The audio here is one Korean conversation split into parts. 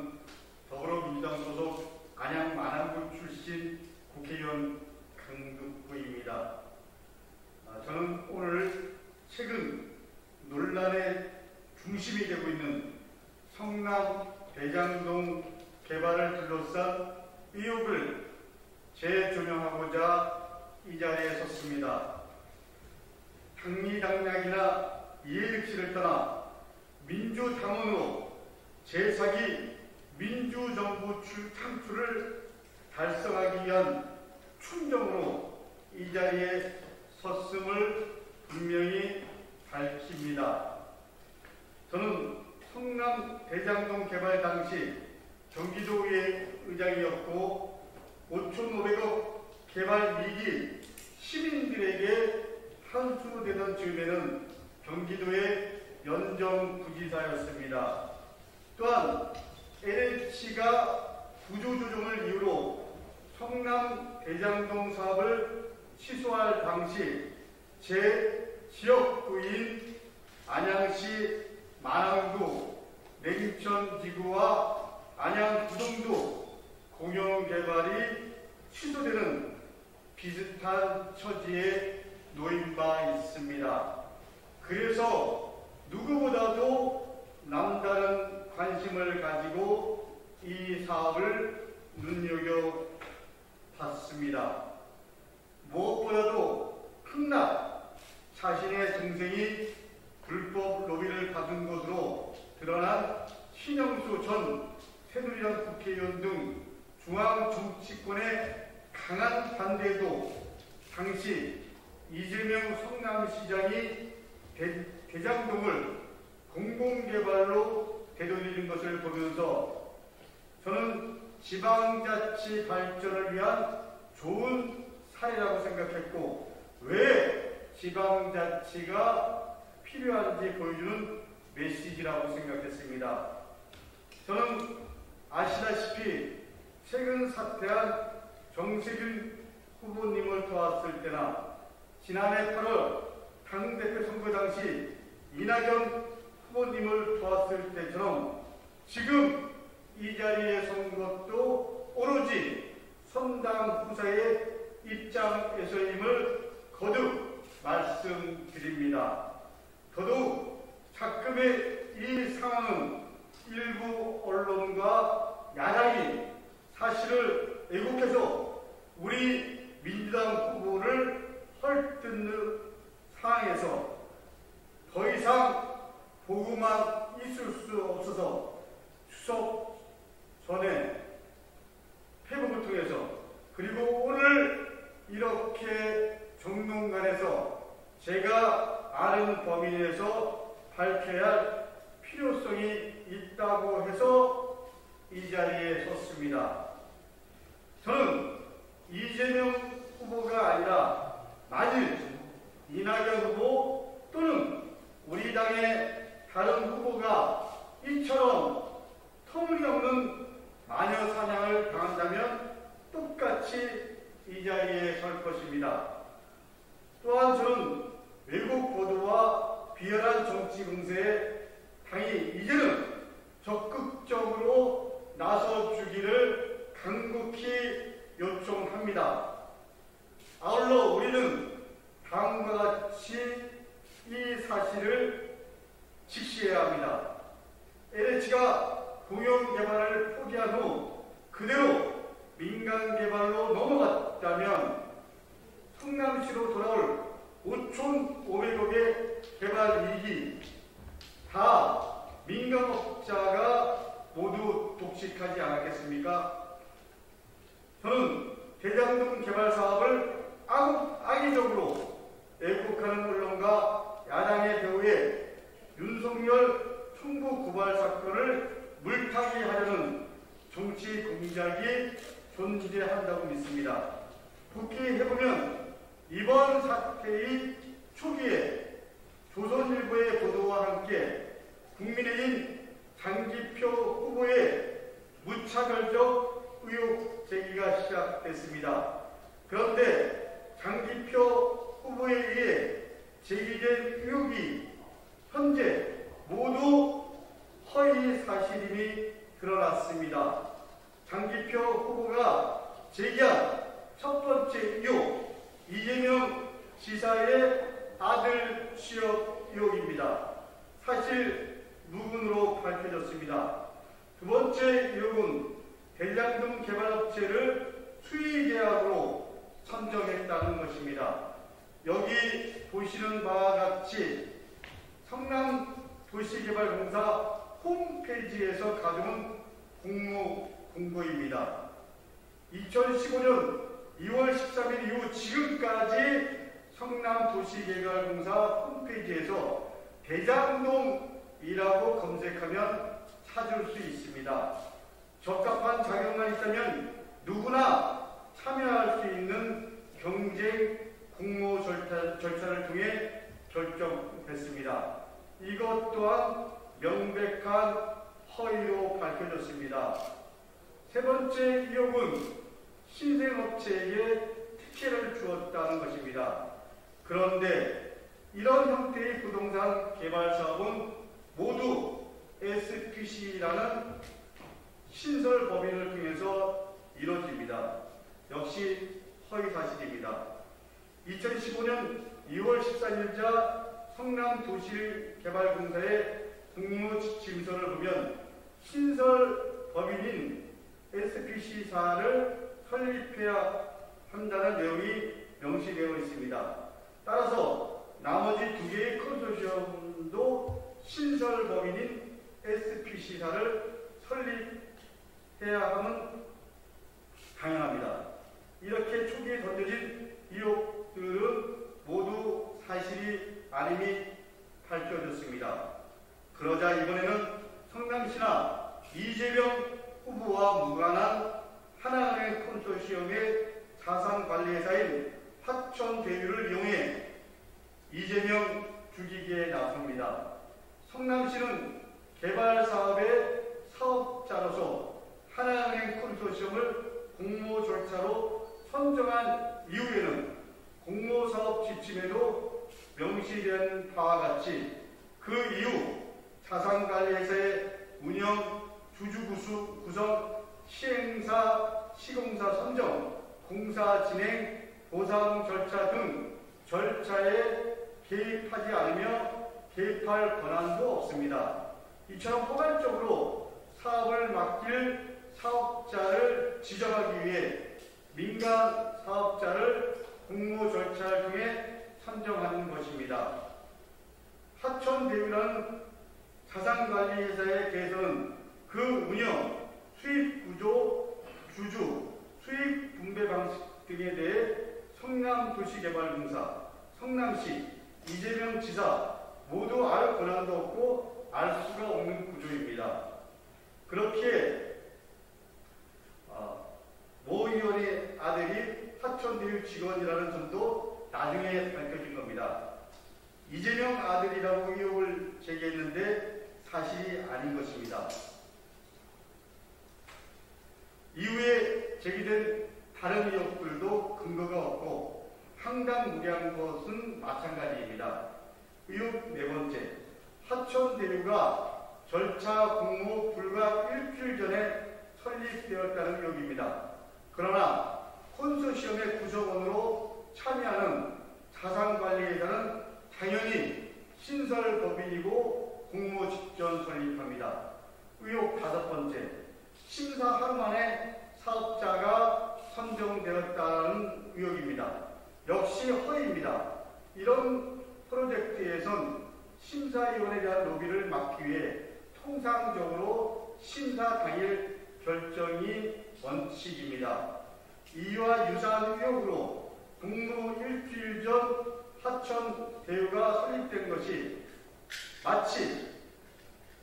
저는 더불어민주당 소속 안양 만안구 출신 국회의원 강덕구입니다. 저는 오늘 최근 논란의 중심이 되고 있는 성남 대장동 개발을 둘러싼 의혹을 재조명하고자 이 자리에 섰습니다. 당리당략이나 이해득실을 떠나 민주당원으로 제4기 민주정부 창출을 달성하기 위한 충정으로 이 자리에 섰음을 분명히 밝힙니다. 저는 성남 대장동 개발 당시 경기도의 의장이었고 5,500억 개발 이익이 시민들에게 환수되던 즈음에는 경기도의 연정부지사였습니다. 또한 LH가 구조조정을 이유로 성남 대장동 사업을 취소할 당시 제 지역구인 안양시 만안구 냉천지구와 안양구동도 공영개발이 취소되는 비슷한 처지에 놓인 바 있습니다. 그래서 누구보다도 남다른 관심을 가지고 이 사업을 눈여겨봤습니다. 무엇보다도 흥락 자신의 동생이 불법 로비를 받은 것으로 드러난 신영수 전 새누리당 국회의원 등 중앙 정치권의 강한 반대에도 당시 이재명 성남시장이 대장동을 공공개발로 되돌리는 것을 보면서 저는 지방자치 발전을 위한 좋은 사례라고 생각했고, 왜 지방자치가 필요한지 보여주는 메시지라고 생각했습니다. 저는 아시다시피 최근 사퇴한 정세균 후보님을 도왔을 때나 지난해 8월 당대표 선거 당시 이낙연 후보님을 도왔을 때처럼 지금 이 자리에 선 것도 오로지 선당 후사의 입장에서임을 거듭 말씀드립니다. 더욱 가끔의 이 상황은 일부 언론과 야당이 사실을 왜곡해서 우리 민주당 후보를 헐뜯는 상황에서 더 이상 보고만 있을 수 없어서 추석 전에 회복을 통해서 그리고 오늘 이렇게 정론관에서 제가 아는 범위 내에서 밝혀야 할 필요성이 있다고 해서 이 자리에 섰습니다. 저는 이재명 후보가 아니라 만일 이낙연 후보 또는 우리 당의 다른 후보가 이처럼 터무니없는 마녀 사냥을 당한다면 똑같이 이 자리에 설 것입니다. 또한 저는 왜곡 보도와 비열한 정치 공세에 당이 이제는 적극적으로 나서주기를 간곡히 요청합니다. 아울러 우리는 다음과 같이 이 사실을 직시해야 합니다. LH가 공영개발을 포기한 후 그대로 민간개발로 넘어갔다면 성남시로 돌아올 5,500억의 개발 이익이 다 민간업자가 모두 독식하지 않았겠습니까? 저는 대장동 개발 사업을 악의적으로 왜곡하는 언론과 야당의 배후에 윤석열 총부 고발 사건을 물타기 하려는 정치 공작이 존재한다고 믿습니다. 복귀해보면 이번 사태의 초기에 조선일보의 보도와 함께 국민의힘 장기표 후보의 무차별적 의혹 제기가 시작됐습니다. 그런데 장기표 후보에 의해 제기된 의혹이 현재 모두 허위 사실임이 드러났습니다. 드러났습니다. 장기표 후보가 제기한 첫 번째 의혹, 이재명 지사의 아들 취업 의혹입니다. 사실 무근으로 밝혀졌습니다. 두 번째 의혹은 대장동 개발업체를 수의계약으로 선정했다는 것입니다. 여기 보시는 바와 같이 성남도시개발공사 홈페이지에서 가져온 공모 공고입니다. 2015년 2월 13일 이후 지금까지 성남도시개발공사 홈페이지에서 대장동이라고 검색하면 찾을 수 있습니다. 적합한 자격만 있다면 누구나 참여할 수 있는 경쟁 공모 절차를 통해 결정됐습니다. 이것 또한 명백한 허위로 밝혀졌습니다. 세 번째 의혹은 신생업체에게 특혜를 주었다는 것입니다. 그런데 이런 형태의 부동산 개발 사업은 모두 SPC라는 신설 법인을 통해서 이루어집니다. 역시 허위 사실입니다. 2015년 2월 14일자 성남도시개발공사의 공모지침서를 보면 신설 법인인 SPC사를 설립해야 한다는 내용이 명시되어 있습니다. 따라서 나머지 두 개의 컨소시엄도 신설 법인인 SPC사를 설립해야 함은 당연합니다. 이렇게 초기에 던져진 의혹들은 모두 사실이 아님이 밝혀졌습니다. 그러자 이번에는 성남시나 이재명 후보와 무관한 하나은행 컨소시엄의 자산관리회사인 화천대유를 이용해 이재명 죽이기에 나섭니다. 성남시는 개발사업의 사업자로서 하나은행 컨소시엄을 공모 절차로 선정한 이후에는 공모사업 지침에도 명시된 바와 같이 그 이후 자산관리회사의 운영, 주주구수 구성, 시행사, 시공사 선정, 공사 진행, 보상 절차 등 절차에 개입하지 않으며 개입할 권한도 없습니다. 이처럼 포괄적으로 사업을 맡길 사업자를 지정하기 위해 민간 사업자를 공모 절차를 통해 선정하는 것입니다. 화천대유라는 자산관리회사에 대해서는 그 운영, 수익구조, 주주, 수익 분배 방식 등에 대해 성남도시개발공사, 성남시, 이재명 지사 모두 알 권한도 없고 알 수가 없는 구조입니다. 그렇기에 모 의원의 아들이 화천대유 직원이라는 점도 나중에 밝혀진 겁니다. 이재명 아들이라고 의혹을 제기했는데 사실이 아닌 것입니다. 이후에 제기된 다른 의혹들도 근거가 없고 황당무계한 것은 마찬가지입니다. 의혹 네 번째, 화천대유가 절차 공모 불과 일주일 전에 설립되었다는 의혹입니다. 그러나 콘소시엄의 구성원으로 참여하는 자산관리회사는 당연히 신설법인이고 공모 직전 설립합니다. 의혹 다섯 번째, 심사 하루 만에 사업자가 선정되었다는 의혹입니다. 역시 허위입니다. 이런 프로젝트에선 심사위원에 대한 로비를 막기 위해 통상적으로 심사 당일 결정이 원칙입니다. 이와 유사한 의혹으로 공모 일주일 전 화천대유가 설립된 것이 마치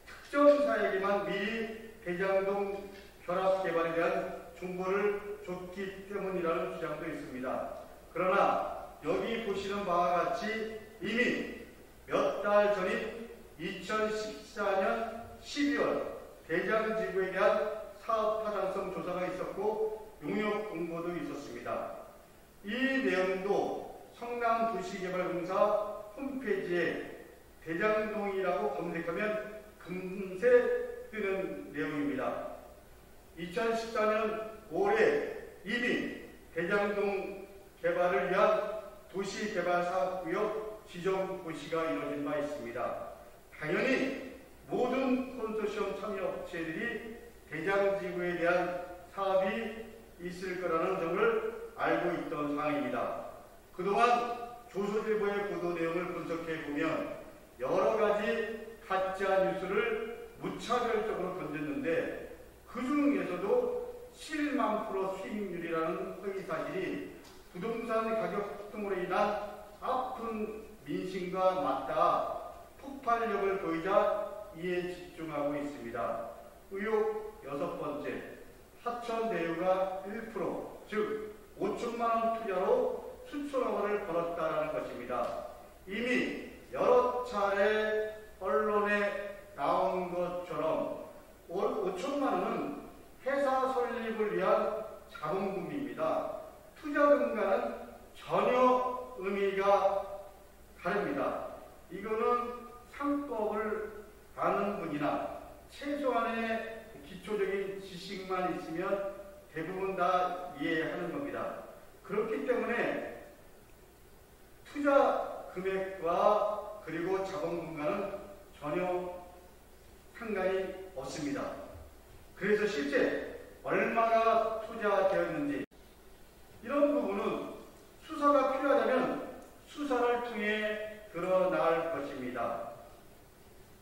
특정사에게만 미리 대장동 결합 개발에 대한 정보를 줬기 때문이라는 주장도 있습니다. 그러나 여기 보시는 바와 같이 이미 몇 달 전인 2014년 12월 대장지구에 대한 사업 타당성 조사가 있었고 용역 공고도 있었습니다. 이 내용도 성남도시개발공사 홈페이지에 대장동이라고 검색하면 금세 뜨는 내용입니다. 2014년 5월에 이미 대장동 개발을 위한 도시개발사업구역 지정 고시가 이루어진 바 있습니다. 당연히 모든 컨소시엄 참여업체들이 대장지구에 대한 사업이 있을 거라는 점을 알고 있던 상황입니다. 그동안 조선일보의 보도 내용을 분석해보면 여러 가지 가짜 뉴스를 무차별적으로 던졌는데 그 중에서도 7만 % 수익률이라는 허위사실이 부동산 가격 폭등으로 인한 아픈 민심과 맞닿아 폭발력을 보이자 이에 집중하고 있습니다. 의혹 6번째, 하천대유가 1%, 즉 5천만 원 투자로 수천억 원을 벌었다는 것입니다. 이미 여러 차례 언론에 나온 것처럼 5천만 원은 회사 설립을 위한 자본금입니다. 투자금과는 전혀 의미가 다릅니다. 이거는 상법을 아는 분이나 최소한의 기초적인 지식만 있으면 대부분 다 이해하는 겁니다. 그렇기 때문에 투자 금액과 그리고 자본금과는 전혀 상관이 없습니다. 그래서 실제 얼마가 투자되었는지 이런 부분은 수사가 필요하다면 수사를 통해 드러날 것입니다.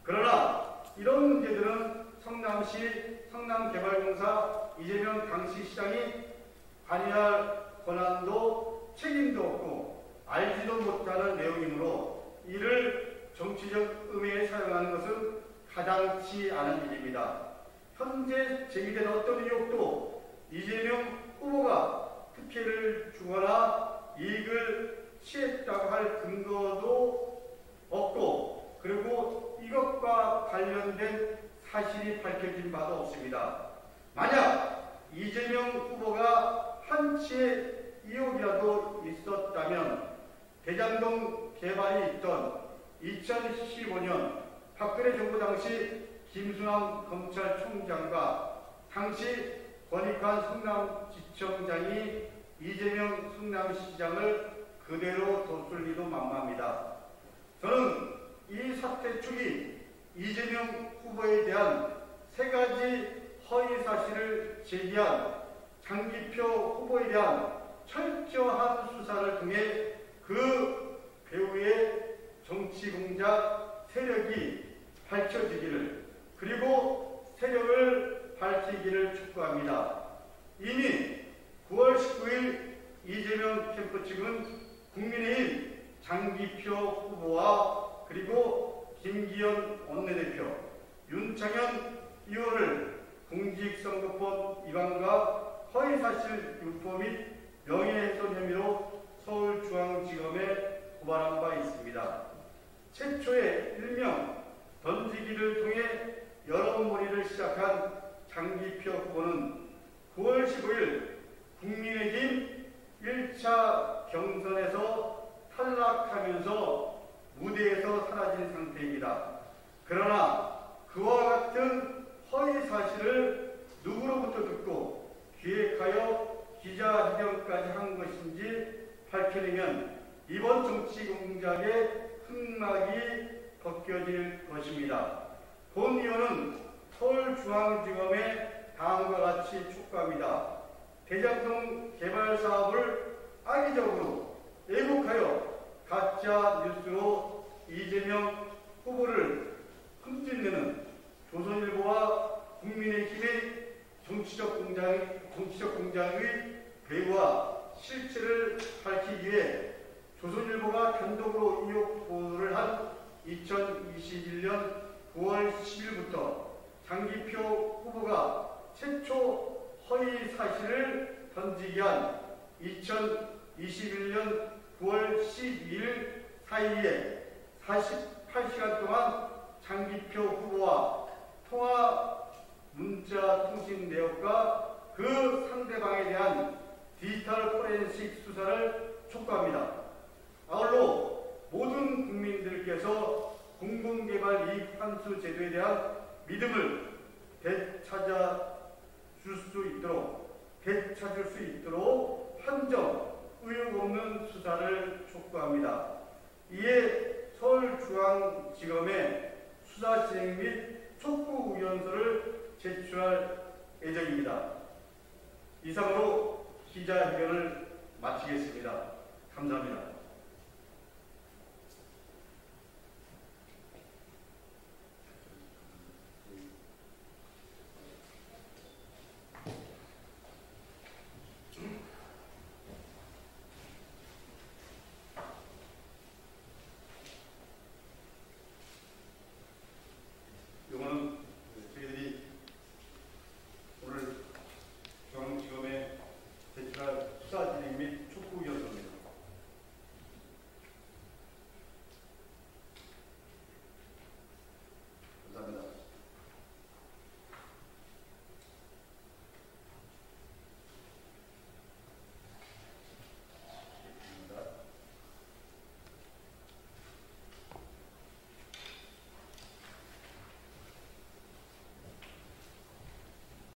그러나 이런 문제들은 성남시 성남개발공사 이재명 당시 시장이 관여할 권한도 책임도 없고 알지도 못하는 내용이므로 이를 정치적 의미에 사용하는 것은 가당치 않은 일입니다. 현재 제기된 어떤 의혹도 이재명 후보가 특혜를 주거나 이익을 취했다고 할 근거도 없고 그리고 이것과 관련된 사실이 밝혀진 바도 없습니다. 만약 이재명 후보가 한치의 의혹이라도 있었다면 대장동 개발이 있던 2015년 박근혜 정부 당시 김순환 검찰총장과 당시 권익환 성남지청장이 이재명 성남시장을 그대로 뒀을 리도 만무합니다. 저는 이 사태 초기 이재명 후보에 대한 3가지 허위 사실을 제기한 장기표 후보에 대한 철저한 수사를 통해 그 배우의 정치 공작 세력이 밝혀지기를 그리고 세력을 밝히기를 촉구합니다. 이미 9월 19일 이재명 캠프 측은 국민의힘 장기표 후보와 그리고 김기현 원내대표, 윤창현 의원을 공직선거법 위반과 허위사실 유포 및 명예훼손 혐의로 서울중앙지검에 고발한 바 있습니다. 최초의 일명 던지기를 통해 여론몰이를 시작한 장기표 후보는 9월 15일 국민의힘 1차 경선에서 탈락하면서 무대에서 사라진 상태입니다. 그러나 그와 같은 허위 사실을 누구로부터 듣고 기획하여 기자회견까지 한 것인지 밝혀내면 이번 정치 공작의 흑막이 벗겨질 것입니다. 본 의원은 서울중앙지검에 다음과 같이 촉구합니다. 대장동 개발 사업을 악의적으로 왜곡하여 가짜 뉴스로 이재명 후보를 흠집내는 조선일보와 국민의힘의 정치적 공작의 배후와 실체를 밝히기 위해 조선일보가 단독으로 의혹 보도를 한 2021년 9월 10일부터 장기표 후보가 최초 허위 사실을 던지게 한 2021년 9월 12일 사이에 48시간 동안 장기표 후보와 통화 문자 통신 내역과 그 상대방에 대한 디지털 포렌식 수사를 촉구합니다. 아울러 모든 국민들께서 공공개발 이익환수 제도에 대한 믿음을 되찾아 있도록 되찾을 수 있도록 한정 의혹 없는 수사를 촉구합니다. 이에 서울중앙지검에 수사 진행 및 촉구 의견서를 제출할 예정입니다. 이상으로 기자회견을 마치겠습니다. 감사합니다.